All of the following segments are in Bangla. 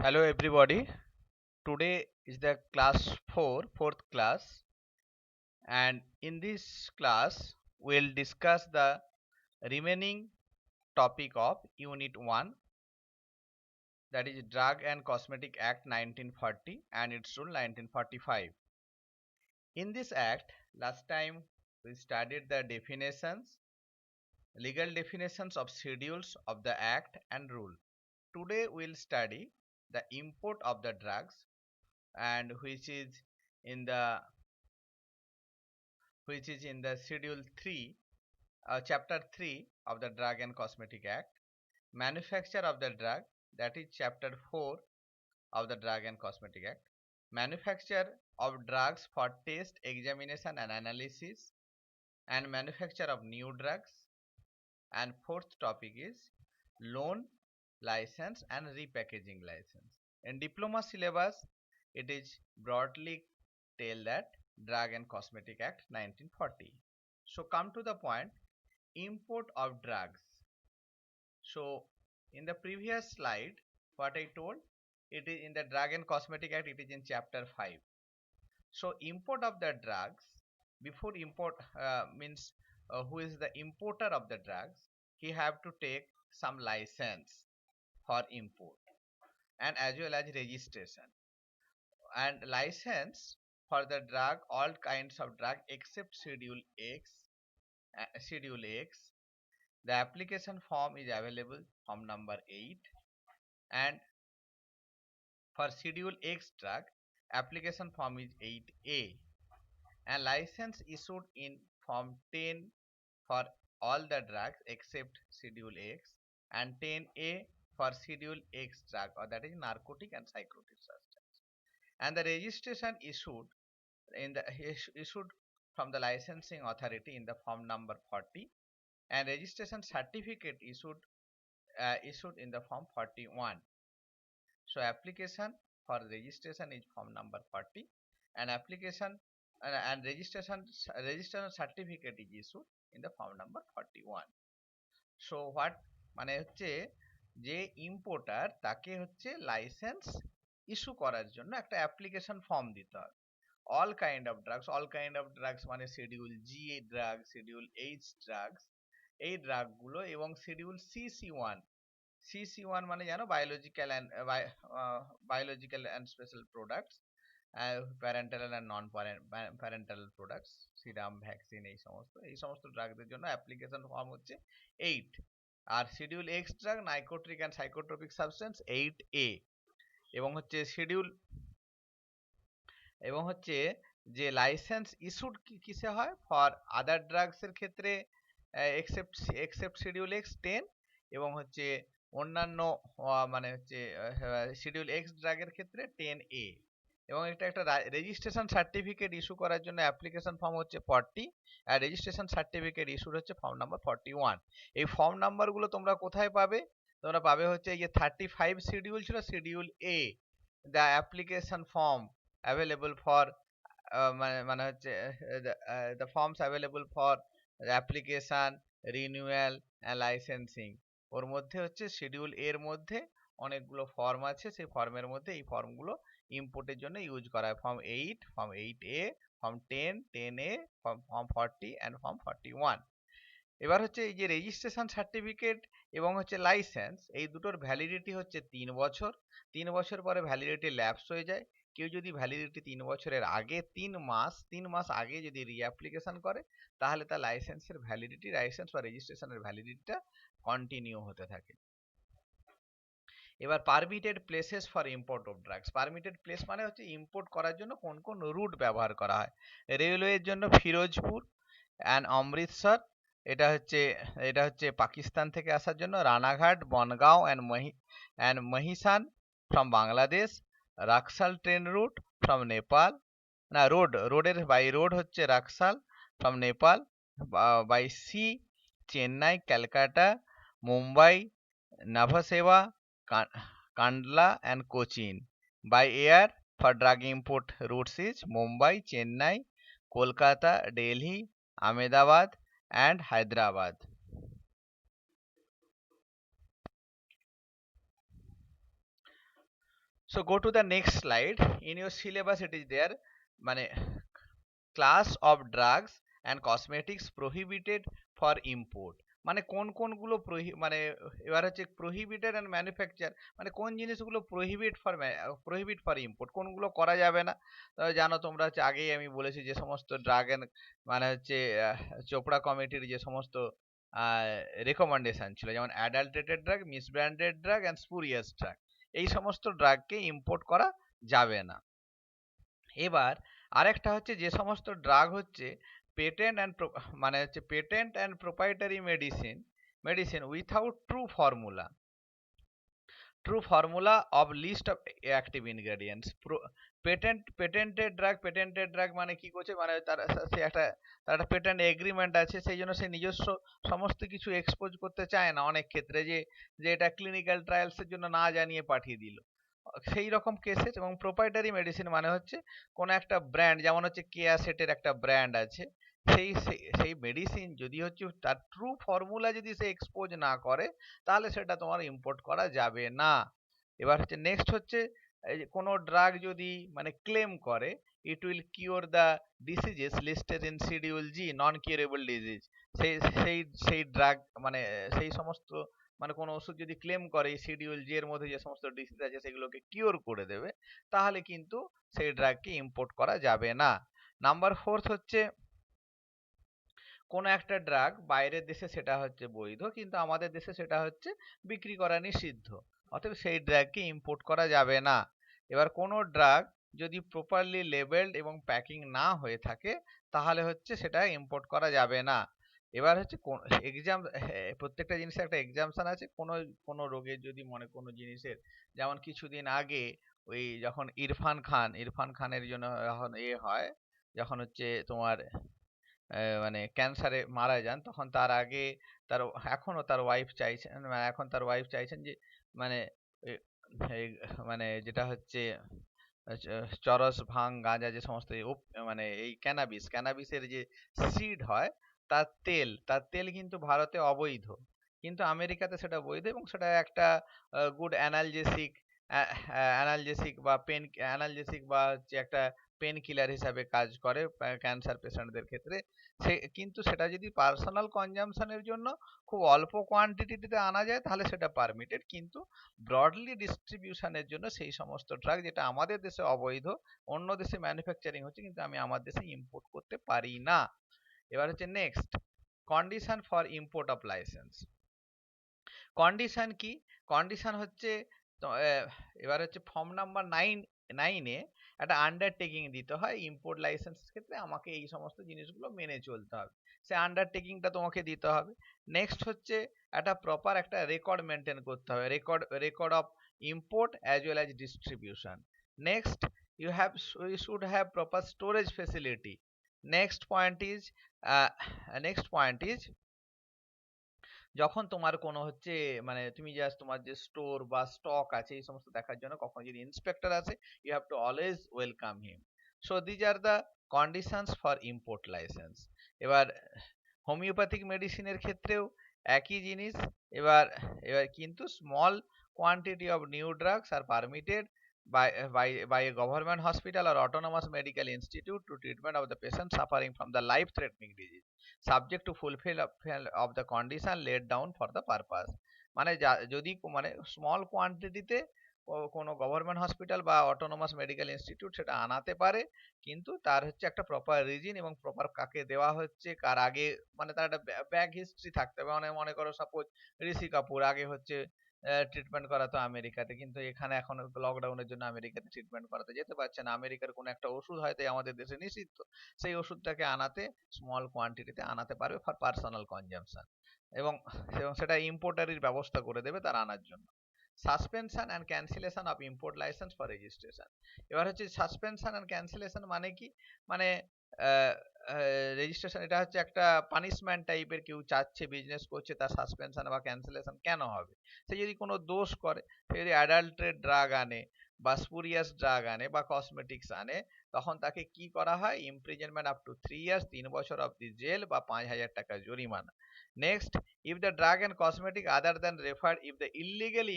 Hello everybody. Today is the class 4, fourth class, and in this class we'll discuss the remaining topic of Unit 1, that is Drug and Cosmetic Act 1940 and its rule 1945. In this act, last time we studied the definitions, legal definitions of schedules of the act and rule. Today we'll study the import of the drugs, and in the which is in the schedule 3, chapter 3 of the Drug and Cosmetic Act. Manufacture of the drug, that is chapter 4 of the Drug and Cosmetic Act. Manufacture of drugs for test, examination and analysis, and manufacture of new drugs. And fourth topic is loan license and repackaging license. In diploma syllabus, it is broadly tell that Drug and Cosmetic Act 1940. So come to the point, import of drugs. So in the previous slide, what I told, it is in the Drug and Cosmetic Act, it is in chapter 5. So import of the drugs, before import means who is the importer of the drugs, he have to take some license for import and as well as registration. And license for the drug, all kinds of drug except Schedule X. The application form is available, form number 8, and for Schedule X drug, application form is 8A, and license issued in form 10 for all the drugs except Schedule X, and 10A for Schedule X drug, or that is narcotic and psychotic substance. And the registration issued from the licensing authority in the form number 40, and registration certificate issued in the form 41. So application for registration is form number 40, and application and registration certificate is issued in the form number 41. So what মানে হচ্ছে যে ইম্পোর্টার তাকে হচ্ছে লাইসেন্স ইস্যু করার জন্য একটা অ্যাপ্লিকেশন ফর্ম দিতে হবে। all kind of drugs মানে schedule G drug, schedule H drugs, এই ড্রাগগুলো, এবং শিডিউল CC1 মানে জানো biological and special products, parenteral and non parenteral products, serum, vaccine, এই সমস্ত ড্রাগদের জন্য অ্যাপ্লিকেশন ফর্ম হচ্ছে 8। আর schedule X drug, narcotic and psychotropic substance 8A। এবং হচ্ছে যে লাইসেন্স ইস্যুড কিসে হয়, ফর আদার ড্রাগস এর ক্ষেত্রে এক্সেপ্ট শিডিউল এক্স 10, এবং হচ্ছে অন্যান্য মানে হচ্ছে শিডিউল এক্স ড্রাগের ক্ষেত্রে 10A। এবং এটা একটা রেজিস্ট্রেশন সার্টিফিকেট ইস্যু করার জন্য অ্যাপ্লিকেশন ফর্ম হচ্ছে 40, আর রেজিস্ট্রেশন সার্টিফিকেট ইস্যুড হচ্ছে ফর্ম নাম্বার 41। এই ফর্ম নাম্বারগুলো তোমরা কোথায় পাবে? তোমরা পাবে হচ্ছে এই যে 35 শিডিউল ছিল, schedule A, the application form available for মানে হচ্ছে the forms available for application, renewal and licensing। ওর মধ্যে হচ্ছে শিডিউল এর মধ্যে অনেকগুলো ফর্ম আছে, সেই ফর্মের মধ্যে এই ফর্মগুলো ইম্পোর্টের জন্য ইউজ করা হয়, form 8, form 8A, form 10, 10A, form 40 and form 41। এবার হচ্ছে এই যে রেজিস্ট্রেশন সার্টিফিকেট এবং হচ্ছে লাইসেন্স, এই দুটোর ভ্যালিডিটি হচ্ছে 3 বছর। 3 বছর পরে ভ্যালিডিটি ল্যাপস হয়ে যায়। কেউ যদি ভ্যালিডিটি 3 বছরের আগে 3 মাস আগে যদি রিঅ্যাপ্লিকেশন করে, তাহলে তার লাইসেন্স বা রেজিস্ট্রেশনের ভ্যালিডিটিটা কন্টিনিউ হতে থাকে। এবার permitted places for import of drugs. Permitted place মানে হচ্ছে ইম্পোর্ট করার জন্য কোন কোন রুট ব্যবহার করা হয়। রেলওয়ের জন্য ফিরোজপুর অ্যান্ড অমৃতসর, এটা হচ্ছে পাকিস্তান থেকে আসার জন্য। Ranaghat, Bongaon and Mahisasan from Bangladesh. Raxaul train route from Nepal, না রোড হচ্ছে Raxaul from Nepal. By sea Chennai, Calcutta, Mumbai, Nhava Sheva, Kandla and Cochin. By air for drug import routes is Mumbai, Chennai, Kolkata, Delhi, Ahmedabad and Hyderabad. So go to the next slide. In your syllabus it is there, মানে class of drugs and cosmetics prohibited for import, মানে কোন কোনগুলো মানে এবার হচ্ছে prohibited and manufacture, মানে কোন জিনিসগুলো prohibit for import, কোনগুলো করা যাবে না। জানো তোমরা হচ্ছে আগেই আমি বলেছি যে সমস্ত ড্রাগ এন্ড মানে হচ্ছে চোপড়া কমিটির যে সমস্ত রেকমেন্ডেশন ছিল, যেমন adulterated drug, misbranded drug and spurious drug, এই সমস্ত ড্রাগকে ইম্পোর্ট করা যাবে না। এবার আরেকটা হচ্ছে যে সমস্ত ড্রাগ হচ্ছে পেটেন্ট অ্যান্ড মানে হচ্ছে patent and proprietary medicine without true formula of list of active ingredients. Patented drug মানে কি করছে, মানে তার সে একটা তার একটা পেটেন্ট এগ্রিমেন্ট আছে, সেই জন্য সে নিজস্ব সমস্ত কিছু এক্সপোজ করতে চায় না অনেক ক্ষেত্রে, যে যে এটা ক্লিনিক্যাল ট্রায়ালসের জন্য না জানিয়ে পাঠিয়ে দিল, সেই রকম কেসেস। এবং প্রোপ্রাইটারি মেডিসিন মানে হচ্ছে কোন একটা ব্র্যান্ড, যেমন হচ্ছে কেয়াসেটের একটা ব্র্যান্ড আছে, সেই মেডিসিন যদি হচ্ছে তার ট্রু ফর্মুলা যদি সে এক্সপোজ না করে, তাহলে সেটা তোমার ইম্পোর্ট করা যাবে না। এবার হচ্ছে নেক্সট হচ্ছে কোনো ড্রাগ যদি মানে ক্লেম করে it will cure the diseases listed in schedule G, non curable disease, সেই সেই সেই ড্রাগ মানে সেই সমস্ত মানে কোনো ওষুধ যদি ক্লেম করে শিডিউল জি এর মধ্যে যে সমস্ত ডিসিজ আছে সেগুলোকে কিওর করে দেবে, তাহলে কিন্তু সেই ড্রাগকে ইম্পোর্ট করা যাবে না। নাম্বার ফোর্থ হচ্ছে কোনো একটা ড্রাগ বাইরের দেশে সেটা হচ্ছে বৈধ, কিন্তু আমাদের দেশে সেটা হচ্ছে বিক্রি করা নিষিদ্ধ, অতএব সেই ড্রাগকে ইম্পোর্ট করা যাবে না। এবার কোনো ড্রাগ যদি প্রপারলি লেবেলড এবং প্যাকিং না হয়ে থাকে, তাহলে হচ্ছে সেটা ইম্পোর্ট করা যাবে না। এবার হচ্ছে প্রত্যেকটা জিনিসের একটা এক্সাম্পশন আছে। কোনো কোনো রোগের যদি মনে কোনো জিনিসের, যেমন কিছুদিন আগে ওই যখন ইরফান খানের জন্য যখন হয়, যখন হচ্ছে তোমার মানে ক্যান্সারে মারা যান, তখন তার আগে তার এখনো তার ওয়াইফ চাইছেন, মানে এখন তার ওয়াইফ চাইছেন যে মানে এই মানে যেটা হচ্ছে চরস, ভাং, গাঁজা, যে সমস্ত মানে এই ক্যানাবিসের যে সিড হয়, তার তেল কিন্তু ভারতে অবৈধ, কিন্তু আমেরিকাতে সেটা বৈধ, এবং সেটা একটা গুড অ্যানালজেসিক বা অ্যানালজেসিক বা হচ্ছে একটা পেন কিলার হিসাবে কাজ করে ক্যান্সার পেশেন্টদের ক্ষেত্রে। কিন্তু সেটা যদি পার্সোনাল কনজাম্পশনের জন্য খুব অল্প কোয়ান্টিটিতে আনা যায়, তাহলে সেটা পারমিটেড, কিন্তু ব্রডলি ডিস্ট্রিবিউশনের জন্য সেই সমস্ত ড্রাগ যেটা আমাদের দেশে অবৈধ, অন্য দেশে ম্যানুফ্যাকচারিং হচ্ছে কিন্তু আমি আমার দেশে ইম্পোর্ট করতে পারি না। এবার হচ্ছে next, condition for import of licence. Condition কি? কন্ডিশন হচ্ছে এবার হচ্ছে ফর্ম নাম্বার 9 একটা আন্ডারটেকিং দিতে হয়, ইম্পোর্ট লাইসেন্সের ক্ষেত্রে আমাকে এই সমস্ত জিনিসগুলো মেনে চলতে হবে, সে আন্ডারটেকিংটা তোমাকে দিতে হবে। নেক্সট হচ্ছে একটা প্রপার একটা রেকর্ড মেনটেন করতে হবে, record of import as well as distribution. Next, you should have proper storage facility. next point is next point is যখন তোমার কোনো হচ্ছে মানে তুমি জাস্ট তোমার যে স্টোর বা স্টক আছে এই সমস্ত দেখার জন্য কখনো যদি ইন্সপেক্টর আসে, you have to always welcome him. So these are the conditions for import licence. এবার হোমিওপ্যাথিক মেডিসিনের ক্ষেত্রেও একই জিনিস। এবার এবার কিন্তু small quantity of new drugs are permitted by a government hospital or autonomous medical institute to treatment of the patient suffering from the life threatening disease, subject to fulfill of the condition laid down for the purpose। মানে যদি মানে স্মল কোয়ান্টিটিতে কোনো গভর্নমেন্ট হসপিটাল বা অটোনোমাস মেডিকেল ইনস্টিটিউট সেটা আনাতে পারে, কিন্তু তার হচ্ছে একটা প্রপার রিজন এবং প্রপার কাকে দেওয়া হচ্ছে, কার আগে, মানে তার একটা ব্যাক হিস্ট্রি থাকতে হবে। মানে মনে করো সাপোজ ঋষি কাপুর আগে হচ্ছে ট্রিটমেন্ট করাতো আমেরিকাতে, কিন্তু এখানে এখন লকডাউনের জন্য আমেরিকাতে ট্রিটমেন্ট করাতে যেতে পারছে না, আমেরিকার কোনো একটা ওষুধ হয়তো আমাদের দেশে নিষিদ্ধ, সেই ওষুধটাকে আনাতে স্মল কোয়ান্টিটিতে আনাতে পারবে ফর পার্সোনাল কনজাম্পশন, এবং এবং সেটা ইম্পোর্টারির ব্যবস্থা করে দেবে তার আনার জন্য। Suspension and cancellation of import licence for registration. এবার হচ্ছে সাসপেনশন অ্যান্ড ক্যান্সেলেশন মানে কি, মানে রেজিস্ট্রেশন, এটা হচ্ছে একটা পানিশমেন্ট টাইপের, কেউ চাচ্ছে বিজনেস করছে তার সাসপেনশন বা ক্যান্সেলেশন কেন হবে? সে যদি কোনো দোষ করে, সে যদি অ্যাডাল্ট্রেট ড্রাগ আনে বা স্পুরিয়াস ড্রাগ আনে বা কসমেটিক্স আনে, তখন তাকে কি করা হয়? ইমপ্রিজনমেন্ট আপ টু 3 ইয়ার্স, 3 বছর অব্দি জেল বা 5,000 টাকা জরিমানা। Next, if the drug and cosmetic other than referred, if the illegally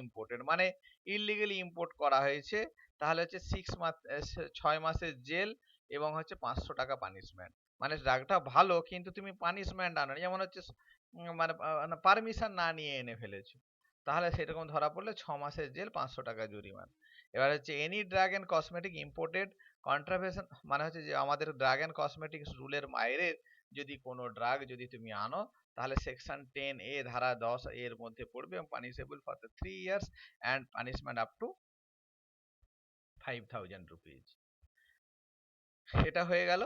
imported, মানে ইলিগালি ইম্পোর্ট করা হয়েছে, তাহলে হচ্ছে 6 মাস, 6 মাসের জেল এবং হচ্ছে 500 টাকা পানিশমেন্ট। মানে ড্রাগটা ভালো কিন্তু তুমি পানিশমেন্ট আনো, যেমন হচ্ছে মানে পারমিশন না নিয়ে এনে ফেলেছো, তাহলে সেরকম ধরা পড়লে 6 মাসের জেল, 500 টাকা জরিমানা। এবার হচ্ছে any drug and cosmetic imported contravention, মানে হচ্ছে যে আমাদের ড্রাগ অ্যান্ড কসমেটিক্স রুলের বাইরে যদি কোনো ড্রাগ যদি তুমি আনো, তাহলে সেকশন 10A ধারা 10 এর মধ্যে পড়বে এবং punishable for the 3 years and punishment up to 5,000 rupees. এটা হয়ে গেল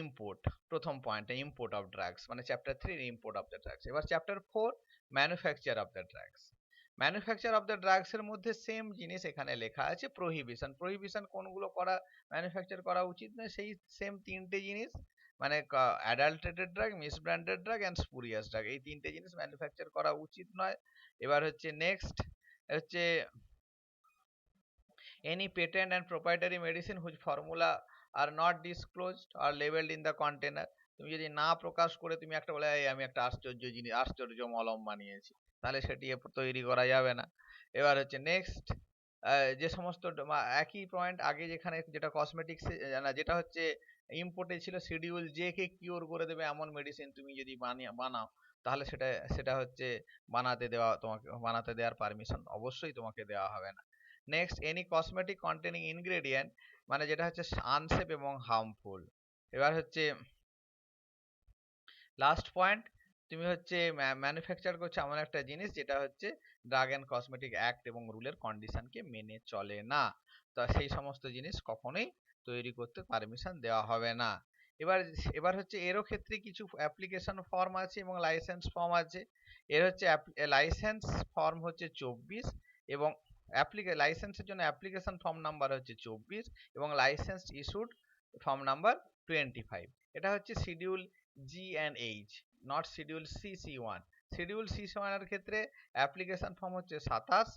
ইম্পোর্ট, প্রথম পয়েন্টে ইম্পোর্ট অফ ড্রাগস, মানে chapter 3 import of the drugs. এবার chapter 4 manufacture of the drugs. Manufacture of the drugs এর মধ্যে সেম জিনিস এখানে লেখা আছে, প্রহিবিশন। প্রহিবিশন কোনগুলো করা ম্যানুফ্যাকচার করা উচিত নয়, সেই সেম 3টে জিনিস, মানে adulterated drug, misbranded drug and spurious drug, এই 3টে জিনিস ম্যানুফ্যাকচার করা উচিত নয়। এবার হচ্ছে নেক্সট হচ্ছে any patent and proprietary medicine whose formula are not disclosed or labeled in the container। তুমি যদি না প্রকাশ করে তুমি একটা বলে আমি একটা আশ্চর্য জিনিস, আশ্চর্য মলম বানিয়েছি, তাহলে সেটি তৈরি করা যাবে না। এবার হচ্ছে নেক্সট, যে সমস্ত একই পয়েন্ট আগে যেখানে যেটা কসমেটিক্স, না যেটা হচ্ছে ইম্পোর্টে ছিল, শিডিউল জে কে কিওর করে দেবে এমন মেডিসিন তুমি যদি বানাও, তাহলে সেটা সেটা হচ্ছে বানাতে দেওয়ার পারমিশন অবশ্যই তোমাকে দেওয়া হবে না। Next, any cosmetic containing ingredient, মানে যেটা হচ্ছে আনসেফ এবং হার্মফুল। এবার হচ্ছে লাস্ট পয়েন্ট, তুমি হচ্ছে ম্যানুফ্যাকচার করছো এমন একটা জিনিস যেটা হচ্ছে ড্রাগ অ্যান্ড কসমেটিক অ্যাক্ট এবং রুলের কন্ডিশনকে মেনে চলে না, তো সেই সমস্ত জিনিস কখনোই তৈরি করতে পারমিশন দেওয়া হবে না। এবার এবার হচ্ছে এরও ক্ষেত্রে কিছু অ্যাপ্লিকেশন ফর্ম আছে এবং লাইসেন্স ফর্ম আছে। এর হচ্ছে লাইসেন্স ফর্ম হচ্ছে 24 এবং লাইসেন্সের জন্য অ্যাপ্লিকেশন ফর্ম নাম্বার হচ্ছে 24 এবং লাইসেন্স ইস্যুড ফর্ম নাম্বার 25। এটা হচ্ছে schedule G and H, not schedule CC1। Schedule CC1 এর ক্ষেত্রে অ্যাপ্লিকেশন ফর্ম হচ্ছে 27,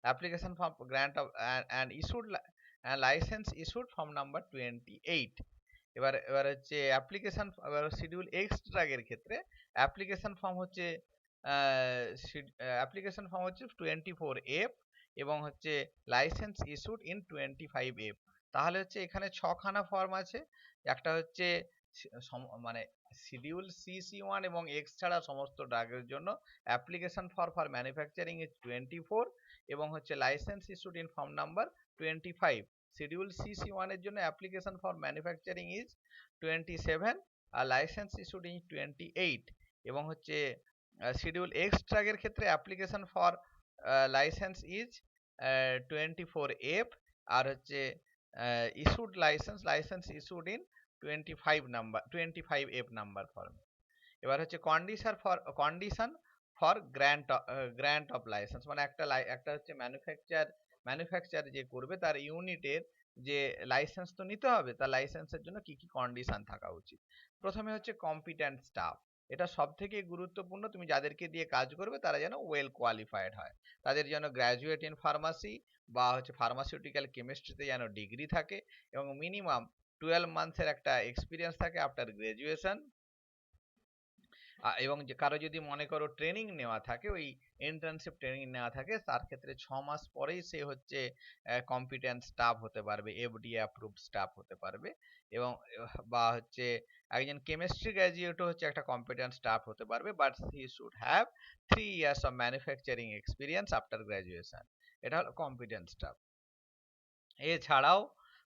application form grant of and issued licence issued form number 28। এবার হচ্ছে অ্যাপ্লিকেশন, এবার শিডিউল এক্স ড্রাগের ক্ষেত্রে অ্যাপ্লিকেশন ফর্ম হচ্ছে 24F এবং হচ্ছে লাইসেন্স ইস্যুড ইন 25F। তাহলে হচ্ছে এখানে 6খানা ফর্ম আছে। একটা হচ্ছে মানে শিডিউল CC1 এবং এক্স ছাড়া সমস্ত ড্রাগের জন্য অ্যাপ্লিকেশন ফর ম্যানুফ্যাকচারিং ইজ 24 এবং হচ্ছে licence issued in form number 25। Schedule CC1 এর জন্য অ্যাপ্লিকেশন ফর ম্যানুফ্যাকচারিং ইজ 27 আর লাইসেন্স ইস্যুড ইন 28 এবং হচ্ছে শিডিউল এক্স ড্রাগের ক্ষেত্রে application for licence is 24F আর হচ্ছে issued licence issued in 25F number form. এবার হচ্ছে condition for grant of licence, মানে একটা হচ্ছে ম্যানুফ্যাকচার যে করবে তার ইউনিটের যে লাইসেন্স তো নিতে হবে, তার লাইসেন্সের জন্য কি কি কন্ডিশন থাকা উচিত। প্রথমে হচ্ছে কম্পিটেন্ট স্টাফ, এটা সব থেকে গুরুত্বপূর্ণ, তুমি যাদেরকে দিয়ে কাজ করবে তারা যেন ওয়েল কোয়ালিফাইড হয়, তাদের যেন গ্র্যাজুয়েট ইন ফার্মাসি বা হচ্ছে ফার্মাসিউটিক্যাল কেমিস্ট্রিতে যেন ডিগ্রি থাকে এবং মিনিমাম 12 মান্থসের একটা এক্সপিরিয়েন্স থাকে আফটার গ্রাজুয়েশন। এবং যে কারো যদি মনে করো ট্রেনিং নেওয়া থাকে, ওই ইন্টার্নশিপ ট্রেনিং নেওয়া থাকে, তার ক্ষেত্রে 6 মাস পরেই সে হচ্ছে কম্পিটেন্ট স্টাফ হতে পারবে, FDA অ্যাপ্রুভড স্টাফ হতে পারবে। এবং বা হচ্ছে একজন কেমিস্ট্রি গ্র্যাজুয়েটও হচ্ছে একটা কম্পিটেন্ট স্টাফ হতে পারবে, but he should have 3 years of manufacturing experience after graduation. এটা হলো কম্পিটেন্ট স্টাফ। এছাড়াও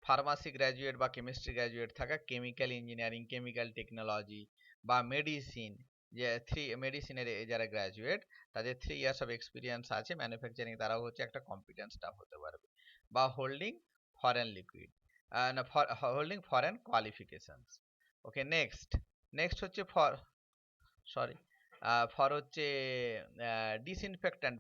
ফার্মাসি গ্র্যাজুয়েট বা কেমিস্ট্রি গ্র্যাজুয়েট থাকা, কেমিক্যাল ইঞ্জিনিয়ারিং, কেমিক্যাল টেকনোলজি বা মেডিসিন, যে মেডিসিনের যারা গ্র্যাজুয়েট তাদের 3 ইয়ার্স অফ এক্সপিরিয়েন্স আছে ম্যানুফ্যাকচারিং, তারাও হচ্ছে একটা কম্পিটেন্ট স্টাফ হতে পারবে। বা হোল্ডিং ফরেন লিকুইড, না হোল্ডিং ফরেন কোয়ালিফিকেশনস। ওকে, নেক্সট হচ্ছে সরি ফর হচ্ছে ডিসইনফেক্ট্যান্ট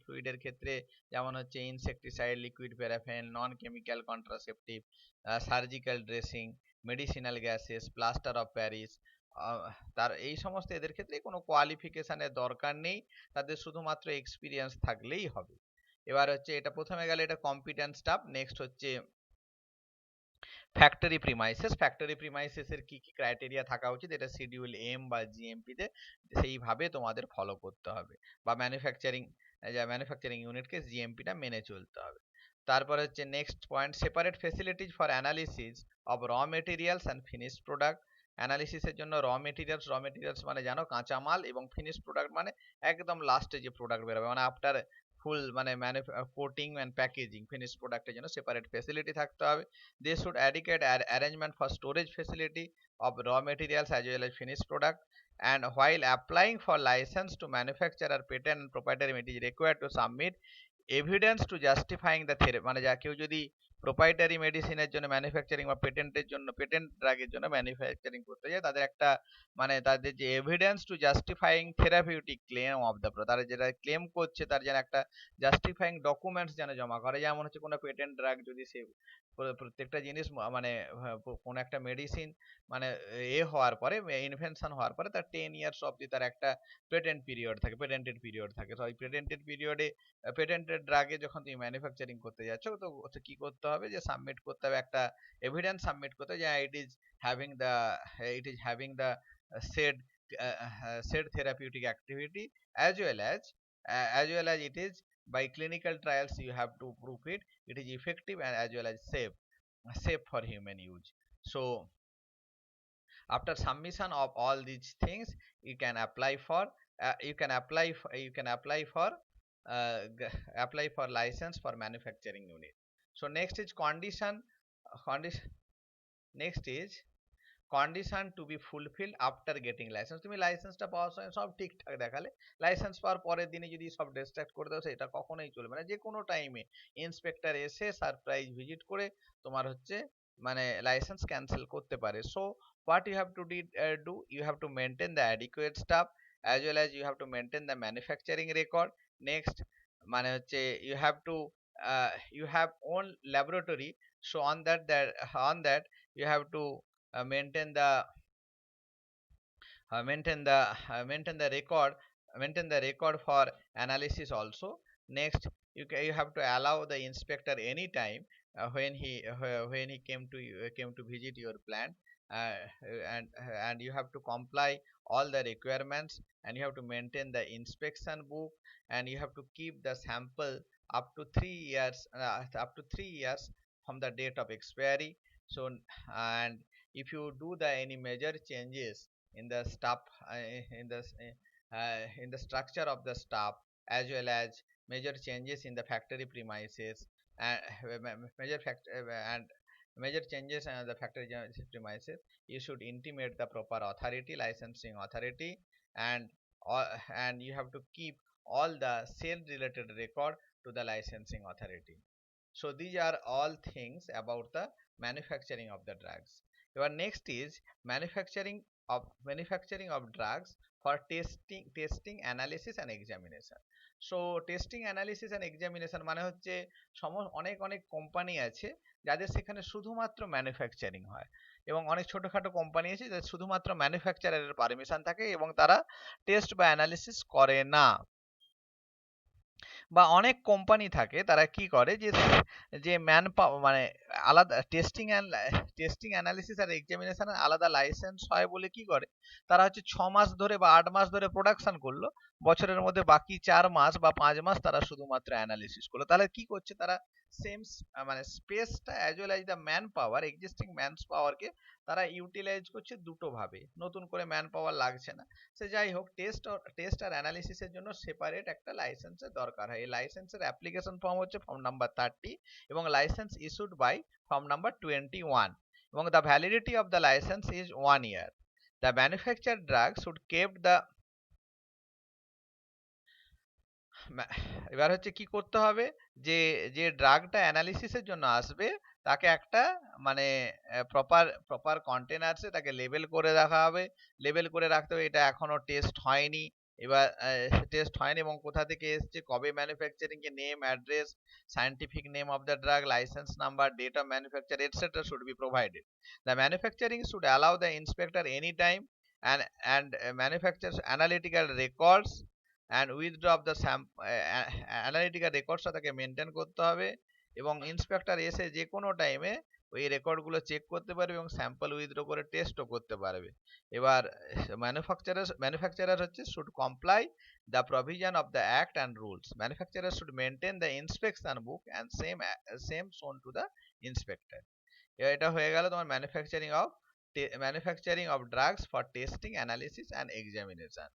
ফ্লুইডের ক্ষেত্রে যেমন হচ্ছে insecticide, liquid paraffin, non chemical contraceptive, surgical dressing, medicinal gases, plaster of Paris. তার এই সমস্ত এদের ক্ষেত্রে কোনো কোয়ালিফিকেশনের দরকার নেই, তাদের শুধুমাত্র এক্সপিরিয়েন্স থাকলেই হবে। এবার হচ্ছে এটা প্রথমে গেলে এটা কম্পিটেন্ট স্টাফ। নেক্সট হচ্ছে ফ্যাক্টরি প্রিমাইসেসের কি কি ক্রাইটেরিয়া থাকা উচিত, এটা শিডিউল এম বা জিএমপি তে সেইভাবে তোমাদের ফলো করতে হবে, বা ম্যানুফ্যাকচারিং ইউনিটকে জিএমপিটা মেনে চলতে হবে। তারপরে হচ্ছে next point, separate facilities for analysis of raw materials and finished product. অ্যানালিসিসের জন্য র মেটেরিয়ালস মানে জানো কাঁচামাল, এবং ফিনিশড প্রোডাক্ট মানে একদম লাস্টে যে প্রোডাক্ট বেরোবে, মানে আফটার ফুল মানে কোটিং অ্যান্ড প্যাকেজিং, ফিনিশড প্রোডাক্টের জন্য সেপারেট ফেসিলিটি থাকতে হবে। They should adequate arrangement for storage facility of raw materials as well as finished product. And while applying for license to manufacture or patent and proprietary, it is required to submit evidence to justifying the therapy, মানে যা কেউ যদি প্রোপাইটারি মেডিসিনের জন্য ম্যানুফ্যাকচারিং বা পেটেন্ট ড্রাগের জন্য ম্যানুফ্যাকচারিং করতে যায়, তাদের একটা মানে তাদের যে evidence to justifying therapeutic claim of the, তারা যেটা ক্লেম করছে তার যেন একটা জাস্টিফাইং ডকুমেন্টস যেন জমা করে। যেমন হচ্ছে কোনো পেটেন্ট ড্রাগ যদি সে প্রত্যেকটা জিনিস মানে কোনো একটা মেডিসিন মানে হওয়ার পরে, ইনভেনশন হওয়ার পরে তার 10 ইয়ার্স অবধি তার একটা পেটেন্টেড পিরিয়ড থাকে। তো ওই পেটেন্টেড পিরিয়ডে পেটেন্টেড ড্রাগে যখন তুমি ম্যানুফ্যাকচারিং করতে যাচ্ছ, তো কি করতে হবে, যে সাবমিট করতে হবে একটা এভিডেন্স, সাবমিট করতে হবে যে it is having the said said therapeutic activity, as well as it is by clinical trials you have to prove it is effective and as well as safe for human use. So after submission of all these things, you can apply for apply for license for manufacturing unit. So next is condition next is condition to be fulfil after getting licence. তুমি লাইসেন্সটা পাওয়ার সময় সব ঠিকঠাক দেখালে, লাইসেন্স পাওয়ার পরের দিনে যদি সব ডিস্ট্রাক্ট করে দাও, সেটা কখনোই চলবে না। যে কোনো টাইমে ইন্সপেক্টর এসে সারপ্রাইজ ভিজিট করে তোমার হচ্ছে মানে লাইসেন্স ক্যান্সেল করতে পারে। So what you have to do, you have to maintain the adequate staff as well as you have to maintain the manufacturing record. Next মানে হচ্ছে you have own laboratory, so on that you have to maintain the maintain the record for analysis also. Next, you have to allow the inspector anytime when he came to visit your plant, uh, and you have to comply all the requirements, and you have to maintain the inspection book, and you have to keep the sample up to 3 years from the date of expiry. So and if you do the any major changes in the staff, in the structure of the staff, as well as major changes in the factory premises, and major fact and major changes in the factory premises, you should intimate the proper authority, licensing authority, and and you have to keep all the sale related record to the licensing authority. So these are all things about the manufacturing of the drugs. Your next is manufacturing of drugs for testing analysis and examination. So testing analysis and examination মানে হচ্ছে অনেক অনেক কোম্পানি আছে যাদের সেখানে শুধুমাত্র ম্যানুফ্যাকচারিং হয়, এবং অনেক ছোটখাটো কোম্পানি আছে যাদের শুধুমাত্র ম্যানুফ্যাকচারারের পারমিশন থাকে এবং তারা টেস্ট বা অ্যানালিসিস করে না। বা অনেক কোম্পানি থাকে তারা কি করে যে যে ম্যান পাওয়ার মানে আলাদা টেস্টিং অ্যানালিসিস আর এক্সামিনেশন আলাদা লাইসেন্স হয় বলে কি করে, তারা হচ্ছে 6 মাস ধরে বা 8 মাস ধরে প্রোডাকশন করলো, বছরের মধ্যে বাকি 4 মাস বা 5 মাস তারা শুধুমাত্র অ্যানালিসিস করলো। তাহলে কি করছে তারা সেম মানে স্পেসটা as well as the manpower, existing man পাওয়ারকে তারা ইউটিলাইজ করছে দুটো ভাবে, নতুন করে ম্যান পাওয়ার লাগছে না। সে যাই হোক, টেস্ট আর অ্যানালিসিসের জন্য সেপারেট একটা লাইসেন্সের দরকার হয়। এই লাইসেন্সের অ্যাপ্লিকেশন ফর্ম হচ্ছে ফর্ম নাম্বার 30 এবং licence issued by form number 21, এবং the validity of the license is 1 year. The manufactured drug should keep the এবার হচ্ছে কি করতে হবে, যে যে ড্রাগটা অ্যানালিসিসের জন্য আসবে তাকে একটা মানে প্রপার প্রপার কন্টেনার্সে তাকে লেবেল করে রাখা হবে, লেবেল করে রাখতে হবে এটা এখনো টেস্ট হয়নি, এবার টেস্ট হয়নি এবং কোথা থেকে এসছে, কবে ম্যানুফ্যাকচারিং এর name, address, scientific name of the drug, licence number, date of manufacture etcetera should be provided. The manufacturing should allow the inspector any time and manufacturers analytical records and withdraw of the analytical records তাকে মেনটেন করতে হবে এবং ইন্সপেক্টর এসে যে কোনো টাইমে ওই রেকর্ডগুলো চেক করতে পারবে এবং স্যাম্পল উইথড্র করে টেস্টও করতে পারবে। এবার ম্যানুফ্যাকচারার হচ্ছে should comply the provision of the act and rules, manufacturer should maintain the inspection book and same শোন টু দ্য ইন্সপেক্টর। এটা হয়ে গেল তোমার manufacturing of drugs for testing, analysis and examination.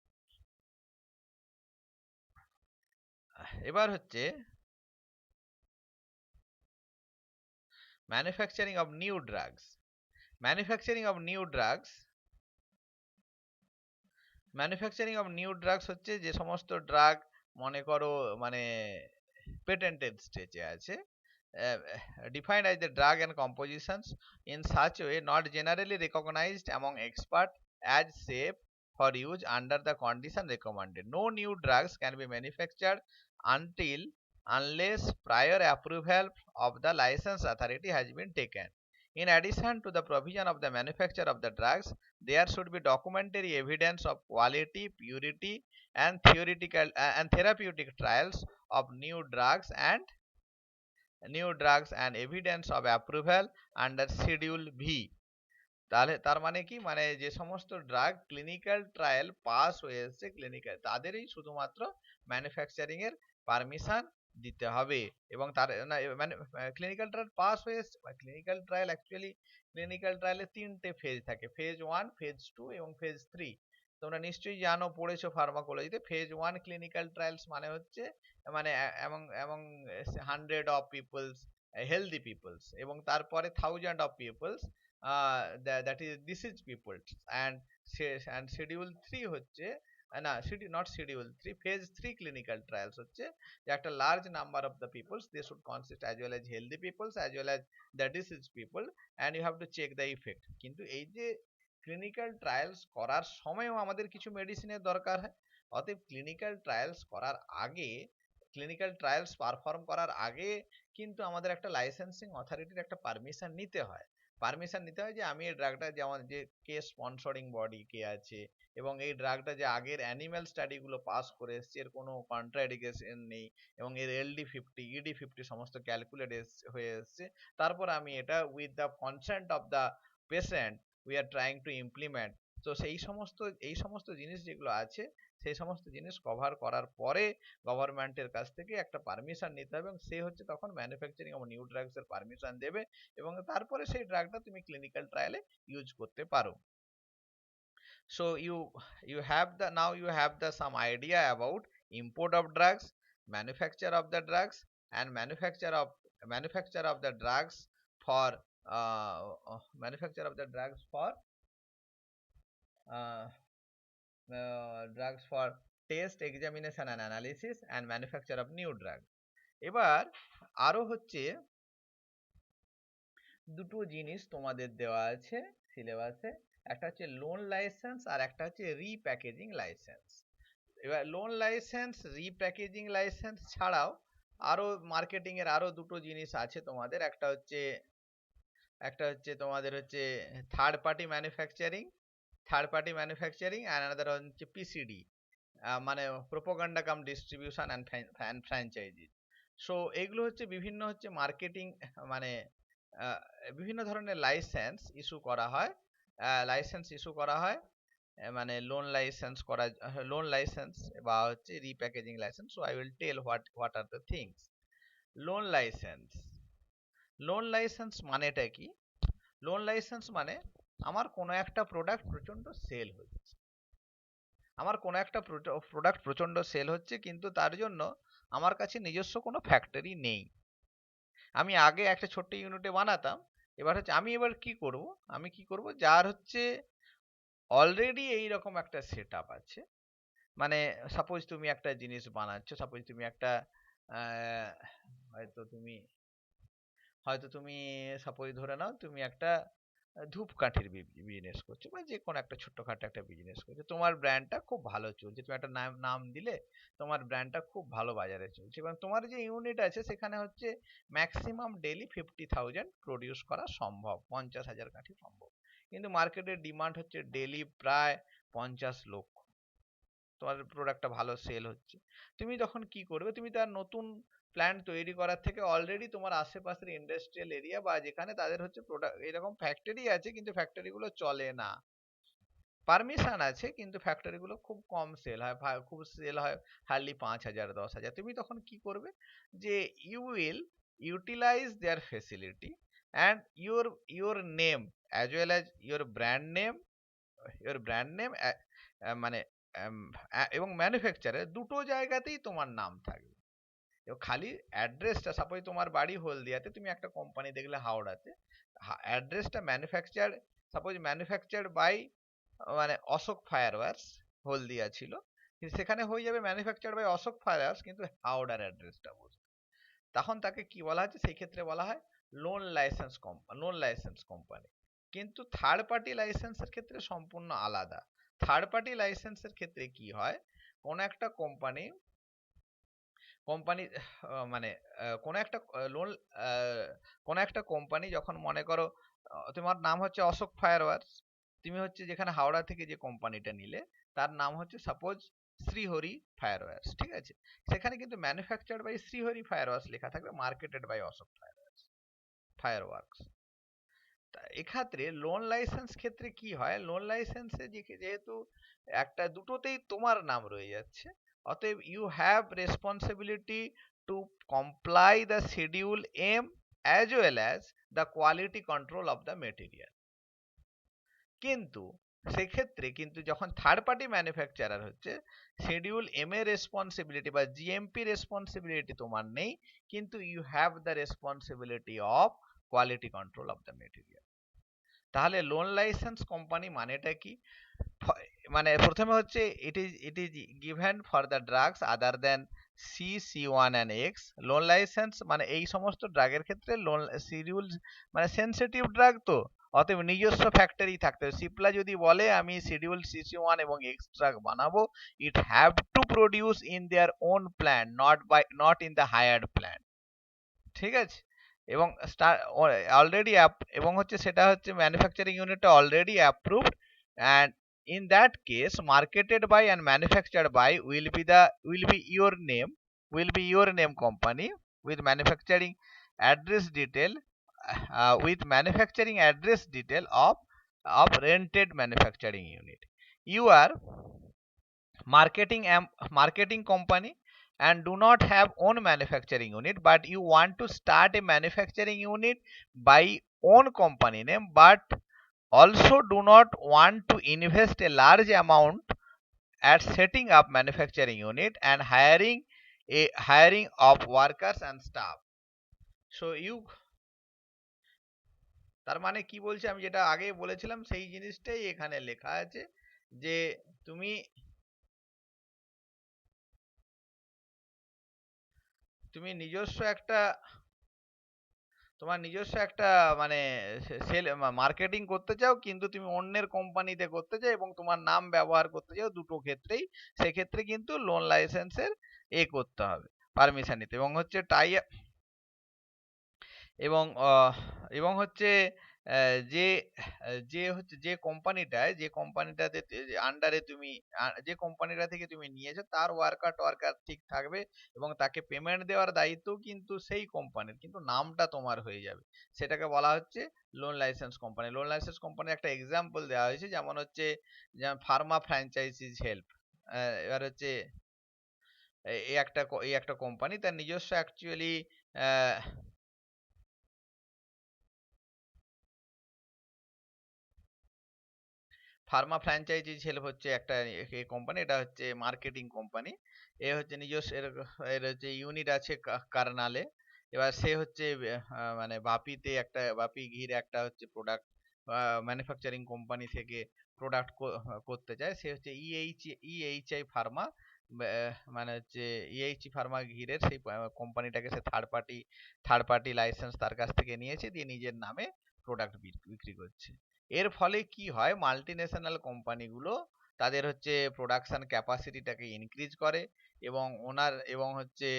এবার হচ্ছে manufacturing of new drugs. Manufacturing of new drugs manufacturing of new drugs হচ্ছে যে সমস্ত ড্রাগ মনে করো মানে পেটেন্টেড স্টেজে আছে, defined as the drug and compositions in such a way not generally recognized among experts as safe for use under the condition recommended. No new drugs can be manufactured unless prior approval of the license authority has been taken. In addition to the provision of the manufacture of the drugs, there should be documentary evidence of quality, purity, and theoretical and therapeutic trials of new drugs and evidence of approval under schedule V। তাহলে তার মানে কি, মানে যে সমস্ত ড্রাগ ক্লিনিক্যাল ট্রায়াল পাস হয়ে এসেছে ক্লিনিক্যাল, তাদেরই শুধুমাত্র ম্যানুফ্যাকচারিং এর পারমিশন দিতে হবে। এবং তার না মানে ক্লিনিক্যাল ট্রায়াল পাস হয়ে এসেছে, ক্লিনিক্যাল ট্রায়াল অ্যাকচুয়ালি ক্লিনিক্যাল ট্রায়ালে 3টে ফেজ থাকে, ফেজ 1, ফেজ 2 এবং ফেজ 3। তোমরা নিশ্চয়ই জানো, পড়েছো ফার্মাকোলজিতে। ফেজ 1 ক্লিনিক্যাল ট্রায়ালস মানে হচ্ছে মানে এমন এমন 100 অফ পিপলস, হেলদি পিপলস, এবং তারপরে 1000 of peoples, that is disease people, and schedule 3 হচ্ছে না not schedule 3, phase 3 clinical trials হচ্ছে যে একটা large number of the peoples, they should consist as well as healthy peoples as well as the disease people, and you have to check the effect। কিন্তু এই যে ক্লিনিক্যাল ট্রায়ালস করার সময়ও আমাদের কিছু মেডিসিনের দরকার হয়, অতএব ক্লিনিক্যাল ট্রায়ালস করার আগে, ক্লিনিক্যাল ট্রায়ালস পারফর্ম করার আগে কিন্তু আমাদের একটা লাইসেন্সিং অথরিটির একটা পারমিশন নিতে হয়। পারমিশন নিতে হয় যে আমি এই ড্রাগটা, যেমন যে কে স্পন্সরিং বডি কে আছে, এবং এই ড্রাগটা যে আগের অ্যানিম্যাল স্টাডি গুলো পাস করে এসছে, এর কোনো কন্ট্রাইন্ডিকেশন নেই, এবং এর LD50 ED50 সমস্ত ক্যালকুলেট হয়ে এসছে, তারপর আমি এটা with the consent of the patient we are trying to implement. তো এই সমস্ত জিনিস যেগুলো আছে, সেই সমস্ত জিনিস কভার করার পরে গভর্নমেন্টের কাছ থেকে একটা পারমিশন নিতে হবে, এবং সে হচ্ছে তখন ম্যানুফ্যাকচারিং অফ নিউ ড্রাগস এর পারমিশন দেবে, এবং তারপরে সেই ড্রাগটা তুমি ক্লিনিক্যাল ট্রায়ালে ইউজ করতে পারো। So you have the now you have the some idea about import of drugs, manufacture of the drugs, and manufacture of the drugs for manufacture of the uh, drugs for test, examination and analysis, and manufacture of new drug। এবার আরো হচ্ছে দুটো জিনিস তোমাদের দেওয়া আছে সিলেবাসে, একটা হচ্ছে লোন লাইসেন্স আর একটা হচ্ছে রিপ্যাকেজিং লাইসেন্স। এবার লোন লাইসেন্স, রিপ্যাকেজিং লাইসেন্স ছাড়াও আরো মার্কেটিং এর আরো দুটো জিনিস আছে তোমাদের, একটা হচ্ছে তোমাদের হচ্ছে third party manufacturing, and another হচ্ছে PCD, মানে propaganda cum distribution and franchise. So এইগুলো হচ্ছে বিভিন্ন হচ্ছে মার্কেটিং, মানে বিভিন্ন ধরনের লাইসেন্স ইস্যু করা হয়, মানে লোন লাইসেন্স বা হচ্ছে repackaging licence. So I will tell what are the things. Loan licence, loan licence মানেটা কি? লোন লাইসেন্স মানে আমার কোনো একটা প্রোডাক্ট প্রচন্ড সেল হচ্ছে, কিন্তু তার জন্য আমার কাছে নিজস্ব কোনো ফ্যাক্টরি নেই। আমি আগে একটা ছোট্ট ইউনিটে বানাতাম, এবার কি করব, যার হচ্ছে অলরেডি এইরকম একটা সেট আপ আছে, মানে সাপোজ তুমি একটা জিনিস বানাচ্ছ, সাপোজ তুমি একটা আহ, হয়তো তুমি হয়তো তুমি সাপোজ ধরে নাও তুমি একটা ধূপকাঠির বিজনেস করছো, বা যে কোনো একটা ছোট্টখাটো একটা বিজনেস করছো, তোমার ব্র্যান্ডটা খুব ভালো চলছে, তুমি একটা নাম নাম দিলে, তোমার ব্র্যান্ডটা খুব ভালো বাজারে চলছে, এবং তোমার যে ইউনিট আছে সেখানে হচ্ছে ম্যাক্সিমাম ডেলি 50,000 প্রডিউস করা সম্ভব, 50,000 কাঠি সম্ভব, কিন্তু মার্কেটের ডিমান্ড হচ্ছে ডেলি প্রায় 50 লক্ষ, তোমার প্রোডাক্টটা ভালো সেল হচ্ছে। তুমি তখন কি করবে, তুমি তার নতুন প্ল্যান্ট তৈরি করার থেকে অলরেডি তোমার আশেপাশের ইন্ডাস্ট্রিয়াল এরিয়া বা যেখানে তাদের হচ্ছে প্রোডাক্ট এরকম ফ্যাক্টরি আছে, কিন্তু ফ্যাক্টরি গুলো চলে না, পারমিশন আছে কিন্তু ফ্যাক্টরি গুলো খুব কম সেল হয়, খুব সেল হয় হার্ডলি 5,000 10,000, তুমি তখন কি করবে, যে you will utilise their facility and your name as well as your brand name মানে এবং ম্যানুফ্যাকচারের দুটো জায়গাতেই তোমার নাম থাকবে। এবার খালি অ্যাড্রেসটা, সাপোজ তোমার বাড়ি হলদিয়াতে, তুমি একটা কোম্পানি দেখলে হাওড়াতে, অ্যাড্রেসটা ম্যানুফ্যাকচার্ড বাই মানে অশোক ফায়ারওয়ার্কস হলদিয়া ছিল, কিন্তু সেখানে হয়ে যাবে ম্যানুফ্যাকচার্ড বাই অশোক ফায়ারওয়ার্কস, কিন্তু হাওড়ার অ্যাড্রেসটা বসবে, তখন তাকে কি বলা হচ্ছে, সেই ক্ষেত্রে বলা হয় লোন লাইসেন্স কোম্পানি। কিন্তু থার্ড পার্টি লাইসেন্সের ক্ষেত্রে সম্পূর্ণ আলাদা। থার্ড পার্টি লাইসেন্সের ক্ষেত্রে কি হয়, কোন একটা কোম্পানি কোম্পানি মানে কোন একটা লোন কোন একটা কোম্পানি যখন মনে করো তোমার নাম হচ্ছে অশোক ফায়ারওয়ার্কস, তুমি হচ্ছে যেখানে হাওড়া থেকে যে কোম্পানিটা নিলে তার নাম হচ্ছে সাপোজ শ্রীহরি ফায়ারওয়ার্কস, ঠিক আছে, সেখানে কিন্তু ম্যানুফ্যাকচার্ড বাই শ্রীহরি ফায়ারওয়ার্কস লেখা থাকবে, মার্কেটেড বাই অশোক ফায়ারওয়ার্কস। এক্ষেত্রে লোন লাইসেন্স ক্ষেত্রে কি হয়, লোন লাইসেন্সে যেহেতু একটা দুটোতেই তোমার নাম রয়ে যাচ্ছে, অতএব you have responsibility to comply the schedule M as well as the quality control of the material. কিন্তু সেক্ষেত্রে কিন্তু যখন থার্ড পার্টি ম্যানুফ্যাকচারার হচ্ছে, শিডিউল এম এর রেসপন্সিবিলিটি বা জিএমপি রেসপন্সিবিলিটি তোমার নেই, কিন্তু you have the responsibility of quality control of the material. তাহলে লোন লাইসেন্স কোম্পানি মানেটা কি, মানে প্রথমে হচ্ছে it is given for the drugs other than C1 and X। Loan licence মানে এই সমস্ত ড্রাগের ক্ষেত্রে লোন শিডিউল মানে সেনসিটিভ ড্রাগ, তো অতএব নিজস্ব ফ্যাক্টরি থাকতে হবে। সিপ্লা যদি বলে আমি শিডিউল C1 এবং X ড্রাগ বানাবো, ইট have to produce in their own plant, not in the hired plant, ঠিক আছে, এবং অলরেডি এবং হচ্ছে সেটা হচ্ছে ম্যানুফ্যাকচারিং ইউনিটটা already approved, and in that case marketed by and manufactured by will be your name company with manufacturing address detail of rented manufacturing unit. You are marketing company and do not have own manufacturing unit, but you want to start a manufacturing unit by own company name, but also do not want to invest a large amount at setting up manufacturing unit and hiring of workers and staff. So you, তার মানে কি বলছে, আমি যেটা আগে বলেছিলাম সেই জিনিসটাই এখানে লেখা আছে, যে তুমি তুমি নিজস্ব একটা তোমার নিজস্ব একটা মানে সেল মার্কেটিং করতে চাও, কিন্তু তুমি অন্যের কোম্পানিতে করতে চাও এবং তোমার নাম ব্যবহার করতে চাও, দুটো ক্ষেত্রেই সেক্ষেত্রে কিন্তু লোন লাইসেন্সের করতে হবে, পারমিশন নিতে, এবং হচ্ছে টাই এবং এবং হচ্ছে যে যে হচ্ছে যে কোম্পানিটাতে আন্ডারে তুমি যে কোম্পানিটা থেকে তুমি নিয়েছো তার ওয়ার্কার ঠিক থাকবে, এবং তাকে পেমেন্ট দেওয়ার দায়িত্ব কিন্তু সেই কোম্পানির, কিন্তু নামটা তোমার হয়ে যাবে, সেটাকে বলা হচ্ছে loan licence company. Loan licence কোম্পানির একটা এক্সাম্পল দেওয়া হয়েছে, যেমন হচ্ছে যেমন ফার্মা ফ্র্যাঞ্চাইজিস হেল্প। এবার হচ্ছে এই একটা কোম্পানি তার নিজস্ব অ্যাকচুয়ালি ফার্মা ফ্র্যাঞ্চাইজিস হেল্প হচ্ছে একটা কোম্পানি, এটা হচ্ছে মার্কেটিং কোম্পানি। এ হচ্ছে নিজস্ব এর হচ্ছে ইউনিট আছে কারনালে। এবার সে হচ্ছে মানে বাপি ঘির একটা হচ্ছে প্রোডাক্ট ম্যানুফ্যাকচারিং কোম্পানি থেকে প্রোডাক্ট করতে চায়, সে হচ্ছে ইএইচআই ফার্মা, মানে হচ্ছে ইএইচি ফার্মা ঘিরের সেই কোম্পানিটাকে সে থার্ড পার্টি লাইসেন্স তার কাছ থেকে নিয়েছে, দিয়ে নিজের নামে প্রোডাক্ট বিক্রি করছে। এর ফলে কি হয়, মাল্টিন্যাশনাল কোম্পানিগুলো তাদের হচ্ছে প্রোডাকশন ক্যাপাসিটিটাকে ইনক্রিজ করে এবং হচ্ছে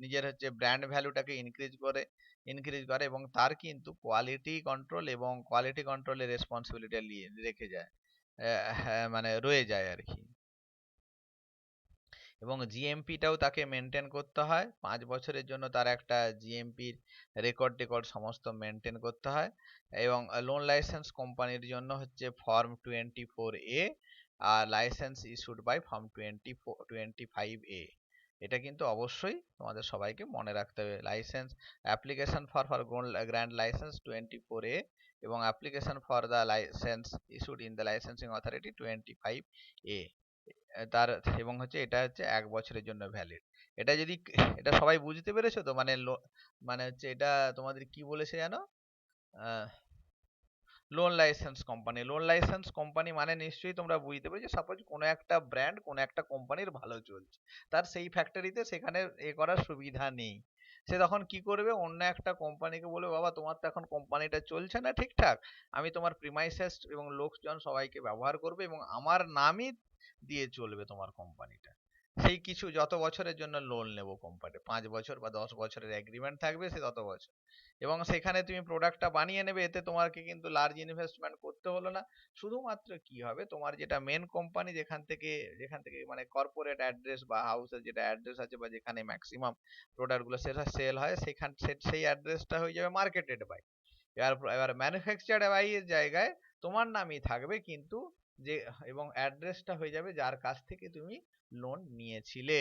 নিজের হচ্ছে ব্র্যান্ড ভ্যালুটাকে ইনক্রিজ করে এবং তার কিন্তু কোয়ালিটি কন্ট্রোলের রেসপন্সিবিলিটি রেখে যায়, হ্যাঁ, মানে রয়ে যায় আর কি। এবং জিএমপিটাও তাকে মেনটেন করতে হয়, 5 বছরের জন্য তার একটা জিএমপির রেকর্ড সমস্ত মেনটেন করতে হয়। এবং লোন লাইসেন্স কোম্পানির জন্য হচ্ছে ফর্ম 24A আর licence issued by form 25A। এটা কিন্তু অবশ্যই তোমাদের সবাইকে মনে রাখতে হবে। Licence application for grand licence 24A এবং application for the licence issued in the licensing authority 25A। তার এবং হচ্ছে এটা হচ্ছে 1 বছরের জন্য ভ্যালিড। এটা সবাই বুঝতে পেরেছো তো? মানে হচ্ছে এটা তোমাদের কি বলেছে জানো? লোন লাইসেন্স কোম্পানি মানে নিশ্চয়ই তোমরা বুঝতে পেরেছো, সাপোজ কোনো একটা ব্র্যান্ড কোনো একটা কোম্পানির ভালো চলছে, তার সেই ফ্যাক্টরিতে সেখানে করার সুবিধা নেই, সে তখন কি করবে, অন্য একটা কোম্পানিকে বলবে, বাবা তোমার তো এখন কোম্পানিটা চলছে না ঠিকঠাক, আমি তোমার প্রিমাইসেস এবং লোকজন সবাইকে ব্যবহার করবে এবং আমার নামই দিয়ে চলবে তোমার কোম্পানিটা। সেই কিছু যত বছরের জন্য লোন নেবো কোম্পানি, 5 বছর বা 10 বছরের এগ্রিমেন্ট থাকবে, সে তত বছর, এবং সেখানে তুমি প্রোডাক্টটা বানিয়ে নেবে, এতে তোমাকে কিন্তু লার্জ ইনভেস্টমেন্ট করতে হলো না। শুধুমাত্র কি হবে, তোমার যেটা মেন কোম্পানি যেখান থেকে মানে কর্পোরেট অ্যাড্রেস বা হাউসের যেটা অ্যাড্রেস আছে বা যেখানে ম্যাক্সিমাম প্রোডাক্টগুলো সেটা সেল হয়, সেই অ্যাড্রেসটা হয়ে যাবে মার্কেটেড বাই। এবার ম্যানুফ্যাকচার্ড বাই এর জায়গায় তোমার নামই থাকবে, কিন্তু যে এবং অ্যাড্রেসটা হয়ে যাবে যার কাছ থেকে তুমি লোন নিয়েছিলে।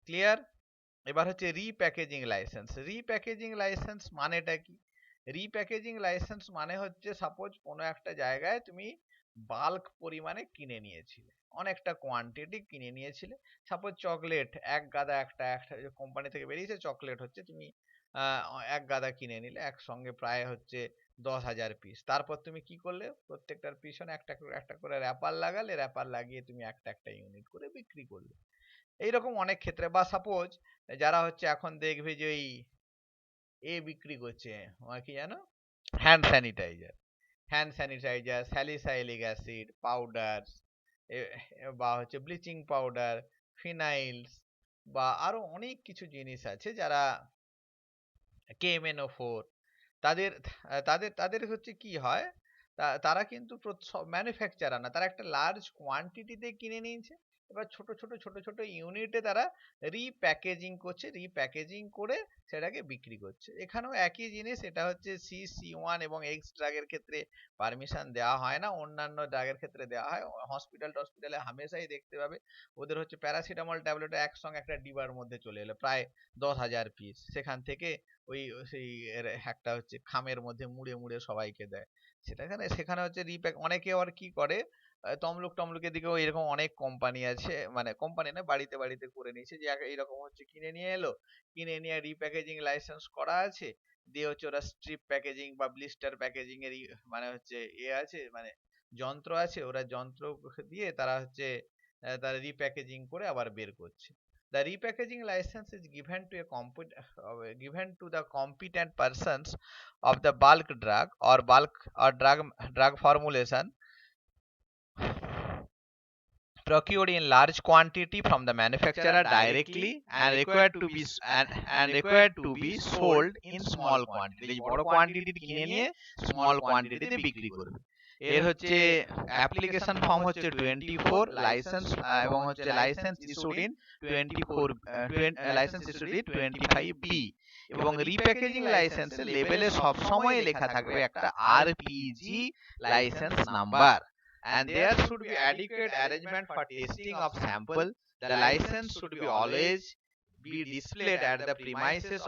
ক্লিয়ার? এবার হচ্ছে রিপ্যাকেজিং লাইসেন্স মানেটা কি? রিপ্যাকেজিং লাইসেন্স মানে হচ্ছে সাপোজ কোনো একটা জায়গায় তুমি বাল্ক পরিমাণে কিনে নিয়েছিলে, অনেকটা কোয়ান্টিটি কিনে নিয়েছিলে, সাপোজ চকলেট এক গাদা একটা কোম্পানি থেকে বেরিয়েছে চকলেট, হচ্ছে তুমি এক গাদা কিনে নিলে একসঙ্গে প্রায় হচ্ছে 10,000 পিস। তারপর তুমি কি করলে, প্রত্যেকটার পিছনে একটা করে র্যাপার লাগালে, র্যাপার লাগিয়ে তুমি একটা ইউনিট করে বিক্রি করলে। এইরকম অনেক ক্ষেত্রে, বা সাপোজ যারা হচ্ছে এখন দেখবে যে ওই বিক্রি করছে, কি জানো, hand sanitiser, salicylic acid powder, বা হচ্ছে ব্লিচিং পাউডার, ফিনাইলস, বা আরো অনেক কিছু জিনিস আছে, যারা KMNO4, তাদের তাদের তাদের হচ্ছে কি হয়, তারা কিন্তু ম্যানুফ্যাকচারার না, তারা একটা লার্জ কোয়ান্টিটিতে কিনে নিয়েছে, এবার ছোট ইউনিটে তারা রিপ্যাকেজিং করে সেটাকে বিক্রি করছে। এখানেও একই জিনিস, এটা হচ্ছে C1 এবং এক্স ড্রাগের ক্ষেত্রে পারমিশন দেওয়া হয় না, অন্যান্য ড্রাগের ক্ষেত্রে দেওয়া হয়। হসপিটালে হামেশাই দেখতে পাবে ওদের হচ্ছে প্যারাসিটামল ট্যাবলেট একসঙ্গে একটা ডিবার মধ্যে চলে এলো প্রায় 10,000 পিস, সেখান থেকে সেই একটা হচ্ছে খামের মধ্যে মুড়ে সবাইকে দেয়। সেখানে হচ্ছে অনেকে আবার কি করে, তমলুকের দিকেও এরকম অনেক কোম্পানি আছে, মানে কোম্পানি না, বাড়িতে করে নিয়েছে, যে এইরকম হচ্ছে কিনে নিয়ে এলো, কিনে নিয়ে রিপ্যাকেজিং লাইসেন্স করা আছে, দিয়ে হচ্ছে ওরা স্ট্রিপ প্যাকেজিং বা ব্লিস্টার প্যাকেজিং এর মানে হচ্ছে আছে, মানে যন্ত্র আছে, ওরা যন্ত্র দিয়ে তারা হচ্ছে তারা রিপ্যাকেজিং করে আবার বের করছে। The repackaging license is given to the competent persons of the bulk drug or drug formulation procured in large quantity from the manufacturer directly and required to be sold in small quantity। বড় কোয়ান্টিটি কিনে নিয়ে স্মল কোয়ান্টিটিতে বিক্রি করবে। এর হচ্ছে অ্যাপ্লিকেশন ফর্ম হচ্ছে 24, লাইসেন্স এবং হচ্ছে লাইসেন্স ইস্যুড ইন 25B, এবং রিপ্যাকেজিং লাইসেন্সে লেবেলে সব সময় লেখা থাকবে একটা RPG licence number, and there should be adequate arrangement for testing of sample. The license should be always be displayed at the premises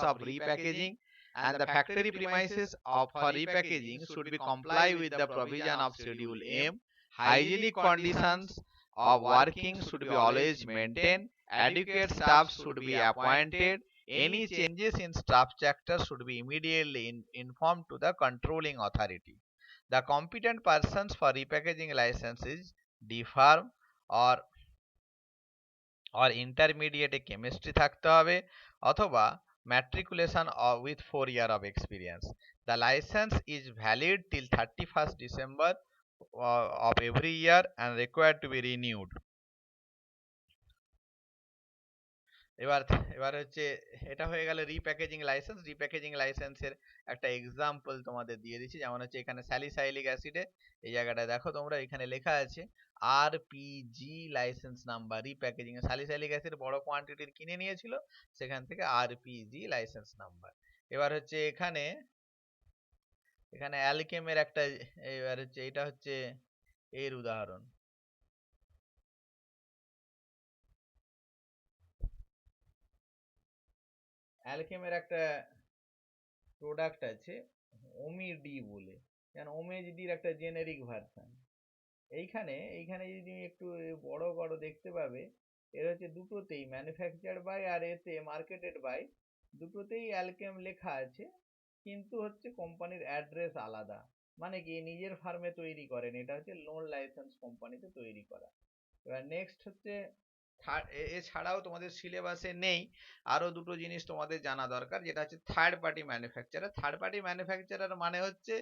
of repackaging, and the factory premises for repackaging should be comply with the provision of Schedule M. Hygienic conditions of working should be always maintained. Adequate staff should be appointed. Any changes in structure should be immediately informed to the controlling authority. The competent persons for repackaging licenses DFARM or intermediate chemistry থাকতে হবে অথবা matriculation with 4 year of experience. The license is valid till 31st December of every year and required to be renewed. এবার এবার হচ্ছে এটা হয়ে গেল রিপ্যাকেজিং লাইসেন্স। রিপ্যাকেজিং লাইসেন্সের একটা এক্সাম্পল তোমাদের দিয়ে দিচ্ছি, যেমন হচ্ছে এখানে স্যালিসাইলিক অ্যাসিডে এই জায়গাটা দেখো তোমরা, এখানে লেখা আছে আরপিজি লাইসেন্স নাম্বার। রিপ্যাকেজিং এ স্যালিসাইলিক অ্যাসিড বড় কোয়ান্টিটির কিনে নিয়েছিল, সেখান থেকে আরপিজি লাইসেন্স নাম্বার। এবার হচ্ছে এখানে এখানে অ্যালকেমের একটা, এবার হচ্ছে এটা হচ্ছে এর উদাহরণ। অ্যালকেমের একটা প্রোডাক্ট আছে ওমিডি বলে, যেমন ওমেজডির একটা জেনেরিক ভার্সন। এইখানে যদি একটু বড় বড় দেখতে পাবে, এর হচ্ছে দুটোতেই ম্যানুফ্যাকচার বাই আর এতে মার্কেটেড বাই, দুটোতেই অ্যালকেম লেখা আছে, কিন্তু হচ্ছে কোম্পানির অ্যাড্রেস আলাদা। মানে কি নিজের ফার্মে তৈরি করেন, এটা হচ্ছে লোন লাইসেন্স কোম্পানিতে তৈরি করা। এবার নেক্সট হচ্ছে এছাড়াও তোমাদের সিলেবাসে নেই, আরো দুটো জিনিস তোমাদের জানা দরকার, যেটা হচ্ছে third party manufacturer. Third party manufacturer মানে হচ্ছে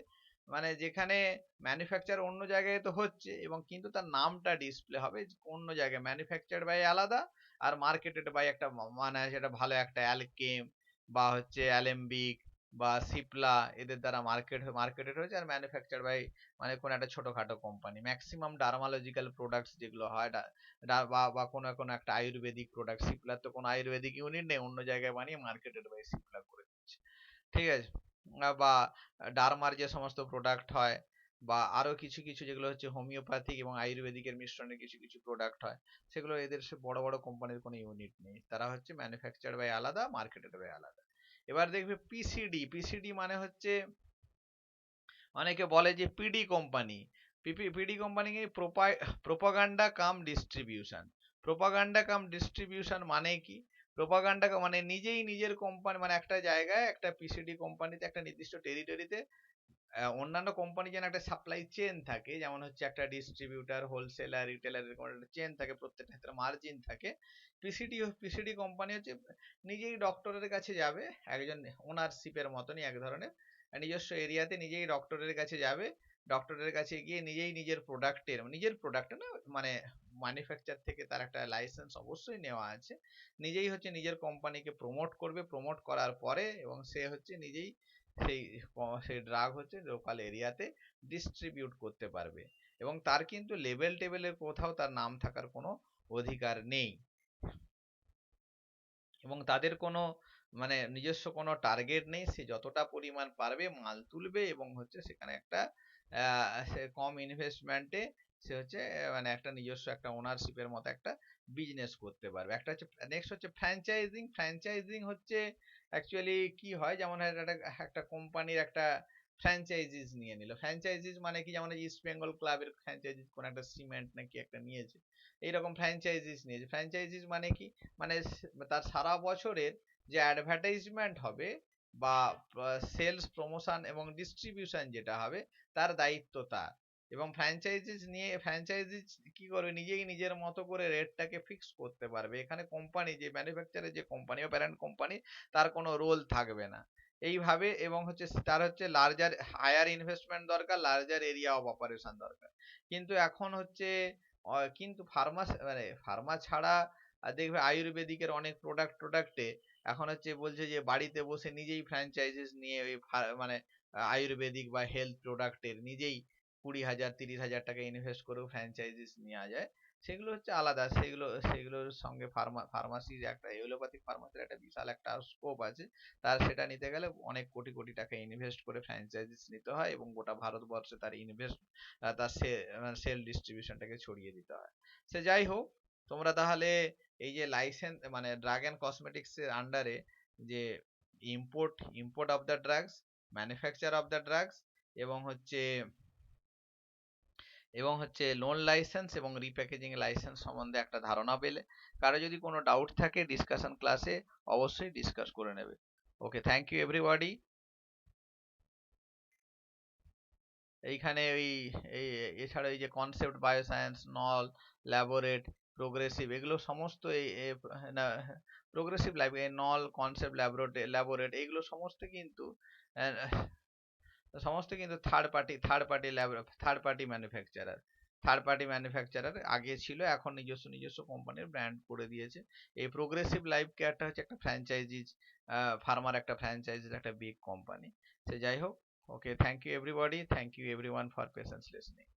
মানে যেখানে ম্যানুফ্যাকচার অন্য জায়গায় তো হচ্ছে এবং কিন্তু তার নামটা ডিসপ্লে হবে অন্য জায়গায়, ম্যানুফ্যাকচার বাই আলাদা আর মার্কেটেড বাই একটা, মানে সেটা ভালো একটা অ্যালকেম বা হচ্ছে অ্যালেম্বিক বা সিপলা এদের দ্বারা মার্কেটেড হয়েছে, আর ম্যানুফ্যাকচার বাই মানে কোন একটা ছোটখাটো কোম্পানি। ম্যাক্সিমাম ডার্মালজিক্যাল প্রোডাক্টস যেগুলো হয় বা কোনো একটা আয়ুর্বেদিক প্রোডাক্ট, সিপলার তো কোনো আয়ুর্বেদিক ইউনিট নেই, অন্য জায়গায় বানিয়ে মার্কেটেড বাই সিপলা করে দিচ্ছে, ঠিক আছে। বা ডার্মার যে সমস্ত প্রোডাক্ট হয় বা আরো কিছু কিছু যেগুলো হচ্ছে হোমিওপ্যাথিক এবং আয়ুর্বেদিকের মিশ্রণে কিছু কিছু প্রোডাক্ট হয়, সেগুলো এদের বড় বড় কোম্পানির কোনো ইউনিট নেই, তারা হচ্ছে ম্যানুফ্যাকচার বাই আলাদা, মার্কেটেড বাই আলাদা। এবার দেখবে পিসিডি। পিসিডি মানে হচ্ছে অনেকে বলে যে PD company. PD company propaganda cum distribution. Propaganda cum distribution মানে কি? প্রোপাগান্ডা মানে নিজেই নিজের কোম্পানি, মানে একটা জায়গায় একটা পিসিডি কোম্পানিতে একটা নির্দিষ্ট টেরিটরিতে অন্যান্য কোম্পানি যেন একটা সাপ্লাই চেন থাকে, যেমন হচ্ছে একটা ডিস্ট্রিবিউটার, হোলসেলার, রিটেলার, এরকম একটা চেন থাকে, প্রত্যেকটা ক্ষেত্রে মার্জিন থাকে। পিসিডি কোম্পানি হচ্ছে নিজেই ডক্টরের কাছে যাবে, একজন ওনারশিপের মতনই এক ধরনের, নিজস্ব এরিয়াতে নিজেই ডক্টরের কাছে যাবে, ডক্টরের কাছে গিয়ে নিজেই নিজের প্রোডাক্টের না, মানে ম্যানুফ্যাকচার থেকে তার একটা লাইসেন্স অবশ্যই নেওয়া আছে, নিজেই হচ্ছে নিজের কোম্পানিকে প্রমোট করবে, প্রমোট করার পরে এবং সে হচ্ছে নিজেই সেই সেই ড্রাগ হচ্ছে লোকাল এরিয়াতে ডিস্ট্রিবিউট করতে পারবে এবং তার কিন্তু লেভেল টেবেলের কোথাও তার নাম থাকার কোনো অধিকার নেই এবং তাদের কোনো মানে নিজস্ব কোনো টার্গেট নেই, সে যতটা পরিমাণ পারবে মাল তুলবে এবং হচ্ছে সেখানে একটা সে কম ইনভেস্টমেন্টে সে হচ্ছে মানে একটা নিজস্ব একটা ওনারশিপের মতো একটা বিজনেস করতে পারবে। একটা হচ্ছে নেক্সট হচ্ছে ফ্র্যাঞ্চাইজিং। ফ্র্যাঞ্চাইজিং হচ্ছে অ্যাকচুয়ালি কি হয়, যেমন একটা কোম্পানির একটা ফ্র্যাঞ্চাইজিস নিয়ে নিল। ফ্র্যাঞ্চাইজিস মানে কি, যেমন ইস্ট বেঙ্গল ক্লাবের ফ্র্যাঞ্চাইজিস কোন একটা সিমেন্ট নাকি একটা নিয়েছে, এইরকম ফ্র্যাঞ্চাইজিস নিয়েছে। ফ্র্যাঞ্চাইজিস মানে কি, মানে তার সারা বছরের যে অ্যাডভার্টাইজমেন্ট হবে বা সেলস প্রমোশন এবং ডিস্ট্রিবিউশন যেটা হবে তার দায়িত্ব তার। এবং ফ্র্যাঞ্চাইজিস কি করবে, নিজেই নিজের মতো করে রেটটাকে ফিক্স করতে পারবে। এখানে কোম্পানি যে ম্যানুফ্যাকচারের যে কোম্পানি বা প্যারেন্ট কোম্পানি, তার কোনো রোল থাকবে না এইভাবে। এবং হচ্ছে তার হচ্ছে লার্জার হায়ার ইনভেস্টমেন্ট দরকার, লার্জার এরিয়া অফ অপারেশন দরকার। কিন্তু এখন হচ্ছে কিন্তু ফার্মা ছাড়া দেখবে আয়ুর্বেদিকের অনেক প্রোডাক্টে এখন হচ্ছে বলছে যে বাড়িতে বসে নিজেই ফ্র্যাঞ্চাইজিস নিয়ে ওই মানে আয়ুর্বেদিক বা হেলথ প্রোডাক্টের নিজেই 20,000 30,000 টাকা ইনভেস্ট করেও ফ্র্যাঞ্চাইজিস নেওয়া যায়। সেগুলো হচ্ছে আলাদা, সেগুলোর সঙ্গে ফার্মাসির একটা এলোপ্যাথিক ফার্মাসির একটা বিশাল একটা স্কোপ আছে, তার সেটা নিতে গেলে অনেক কোটি কোটি টাকা ইনভেস্ট করে ফ্র্যাঞ্চাইজিস নিতে হয় এবং গোটা ভারতবর্ষে তার তার সেল ডিস্ট্রিবিউশনটাকে ছড়িয়ে দিতে হয়। সে যাই হোক, তোমরা তাহলে এই যে লাইসেন্স মানে ড্রাগ অ্যান্ড কসমেটিক্স এর আন্ডারে যে import of the drugs, manufacture of the drugs এবং হচ্ছে এবং হচ্ছে লোন লাইসেন্স এবং রিপ্যাকেজিং লাইসেন্স সম্বন্ধে একটা ধারণা পেলে। কারো যদি কোনো ডাউট থাকে ডিসকাশন ক্লাসে অবশ্যই ডিসকাস করে নেবে। ওকে, থ্যাংক ইউ এভরিবডি। এইখানে ওই এই এছাড়া এই যে কনসেপ্ট বায়োসায়েন্স, নল, ল্যাবোরেট, প্রোগ্রেসিভ, এগুলো সমস্ত এই না, প্রোগ্রেসিভ লাইফ, নল, কনসেপ্ট, ল্যাবোরেট এগুলো সমস্ত কিন্তু থার্ড পার্টি ম্যানুফ্যাকচারার আগে ছিল, এখন নিজস্ব নিজস্ব কোম্পানির ব্র্যান্ড করে দিয়েছে। এই প্রোগ্রেসিভ লাইফ কেয়ারটা হচ্ছে একটা ফ্র্যাঞ্চাইজিজ, ফার্মার একটা ফ্র্যাঞ্চাইজির একটা বিগ কোম্পানি। সে যাই হোক, okay, thank you everybody, thank you everyone for patience listening.